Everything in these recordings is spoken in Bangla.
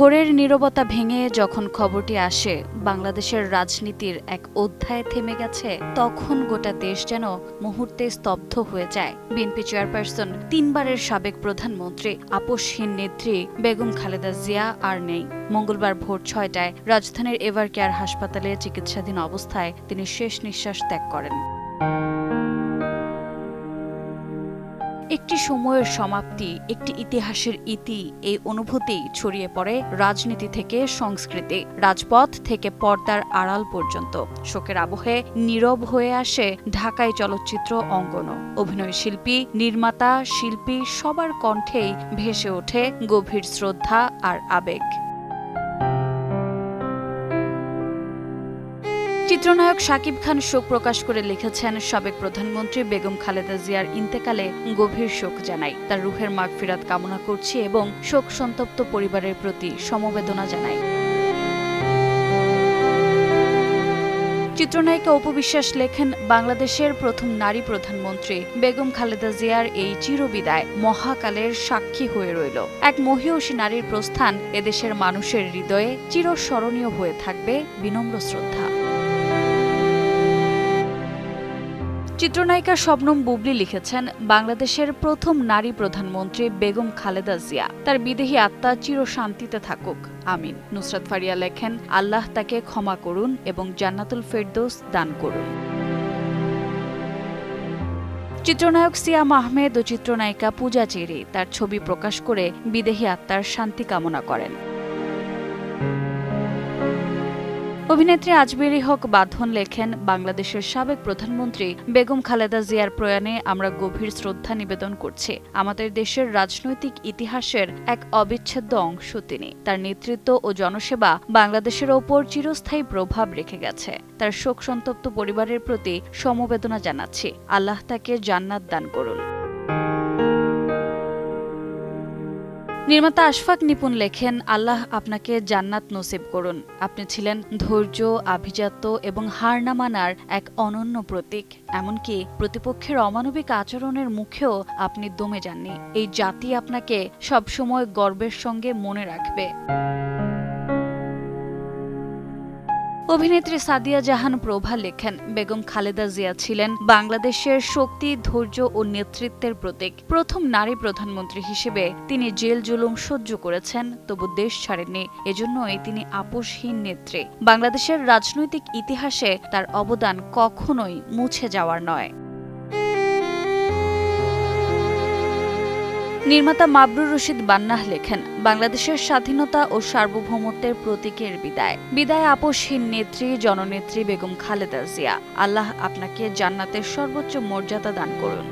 ভোরের নীরবতা ভেঙে যখন খবরটি আসে বাংলাদেশের রাজনীতির এক অধ্যায় থেমে গেছে, তখন গোটা দেশ যেন মুহূর্তে স্তব্ধ হয়ে যায়। বিএনপি চেয়ারপারসন, 3 বারের সাবেক প্রধানমন্ত্রী, আপসহীন নেত্রী বেগম খালেদা জিয়া আর নেই। মঙ্গলবার ভোর 6টায় রাজধানীর এভার কেয়ার হাসপাতালে চিকিৎসাধীন অবস্থায় তিনি শেষ নিঃশ্বাস ত্যাগ করেন। একটি সময়ের সমাপ্তি, একটি ইতিহাসের ইতি, এই অনুভূতি ছড়িয়ে পড়ে রাজনীতি থেকে সংস্কৃতি, রাজপথ থেকে পর্দার আড়াল পর্যন্ত। শোকের আবহে নীরব হয়ে আসে ঢাকায় চলচ্চিত্র অঙ্গনও। অভিনয় শিল্পী, নির্মাতা, শিল্পী সবার কণ্ঠেই ভেসে ওঠে গভীর শ্রদ্ধা আর আবেগ। চিত্রনায়ক শাকিব খান শোক প্রকাশ করে লিখেছেন, সাবেক প্রধানমন্ত্রী বেগম খালেদা জিয়ার ইন্তেকালে গভীর শোক জানাই। তার রুহের মাগফিরাত কামনা করছি এবং শোক সন্তপ্ত পরিবারের প্রতি সমবেদনা জানাই। চিত্রনায়িকা অপু বিশ্বাস লেখেন, বাংলাদেশের প্রথম নারী প্রধানমন্ত্রী বেগম খালেদা জিয়ার এই চিরবিদায় মহাকালের সাক্ষী হয়ে রইল। এক মহীয়সী নারীর প্রস্থান এদেশের মানুষের হৃদয়ে চিরস্মরণীয় হয়ে থাকবে। বিনম্র শ্রদ্ধা। চিত্রনায়িকা শবনম বুবলি লিখেছেন, বাংলাদেশের প্রথম নারী প্রধানমন্ত্রী বেগম খালেদা জিয়া, তার বিদেহী আত্মা চিরশান্তিতে থাকুক, আমিন। নুসরাত ফারিয়া লেখেন, আল্লাহ তাকে ক্ষমা করুন এবং জান্নাতুল ফেরদৌস দান করুন। চিত্রনায়ক সিয়াম আহমেদ ও চিত্রনায়িকা পূজা চেরি তার ছবি প্রকাশ করে বিদেহী আত্মার শান্তি কামনা করেন। অভিনেত্রী আজমেরী হক বাঁধন লেখেন, বাংলাদেশের সাবেক প্রধানমন্ত্রী বেগম খালেদা জিয়ার প্রয়াণে আমরা গভীর শ্রদ্ধা নিবেদন করছি। আমাদের দেশের রাজনৈতিক ইতিহাসের এক অবিচ্ছেদ্য অংশ তিনি। তার নেতৃত্ব ও জনসেবা বাংলাদেশের ওপর চিরস্থায়ী প্রভাব রেখে গেছে। তার শোক সন্তপ্ত পরিবারের প্রতি সমবেদনা জানাচ্ছি। আল্লাহ তাকে জান্নাত দান করুন। নির্মাতা আশফাক নিপুণ লেখেন, আল্লাহ আপনাকে জান্নাত নসিব করুন। আপনি ছিলেন ধৈর্য, আভিজাত্য এবং হার না মানার এক অনন্য প্রতীক। এমনকি প্রতিপক্ষের অমানবিক আচরণের মুখেও আপনি দমে যাননি। এই জাতি আপনাকে সবসময় গর্বের সঙ্গে মনে রাখবে। অভিনেত্রী সাদিয়া জাহান প্রভা লেখেন, বেগম খালেদা জিয়া ছিলেন বাংলাদেশের শক্তি, ধৈর্য ও নেতৃত্বের প্রতীক। প্রথম নারী প্রধানমন্ত্রী হিসেবে তিনি জেল জুলুম সহ্য করেছেন, তবু দেশ ছাড়েননি। এজন্যই তিনি আপোষহীন নেত্রী। বাংলাদেশের রাজনৈতিক ইতিহাসে তার অবদান কখনোই মুছে যাওয়ার নয়। নির্মাতা মাবরুর রশিদ বান্নাহ লেখেন, বাংলাদেশের স্বাধীনতা ও সার্বভৌমত্বের প্রতীকের বিদায়। বিদায় আপোষহীন নেত্রী, জননেত্রী বেগম খালেদা জিয়া। আল্লাহ আপনাকে জান্নাতের সর্বোচ্চ মর্যাদা দান করুন।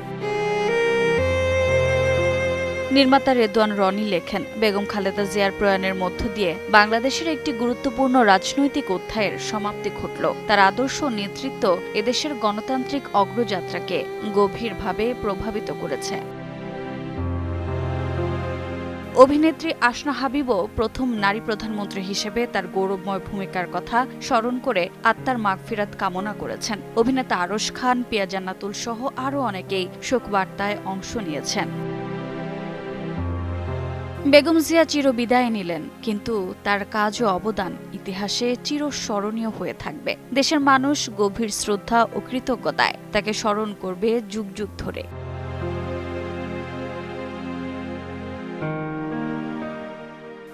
নির্মাতা রেদওয়ান রনি লেখেন, বেগম খালেদা জিয়ার প্রয়াণের মধ্য দিয়ে বাংলাদেশের একটি গুরুত্বপূর্ণ রাজনৈতিক অধ্যায়ের সমাপ্তি ঘটল। তার আদর্শ নেতৃত্ব এদেশের গণতান্ত্রিক অগ্রযাত্রাকে গভীরভাবে প্রভাবিত করেছে। অভিনেত্রী আসনা হাবিবও প্রথম নারী প্রধানমন্ত্রী হিসেবে তার গৌরবময় ভূমিকার কথা স্মরণ করে আত্মার মাগফিরাত কামনা করেছেন। অভিনেতা আরশ খান, পিয়া জান্নাতুল সহ আরও অনেকেই শোকবার্তায় অংশ নিয়েছেন। বেগম জিয়া চিরবিদায় নিলেন, কিন্তু তার কাজ ও অবদান ইতিহাসে চিরস্মরণীয় হয়ে থাকবে। দেশের মানুষ গভীর শ্রদ্ধা ও কৃতজ্ঞতায় তাকে স্মরণ করবে যুগ যুগ ধরে।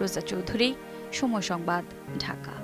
রোজা চৌধুরী, সময় সংবাদ, ঢাকা।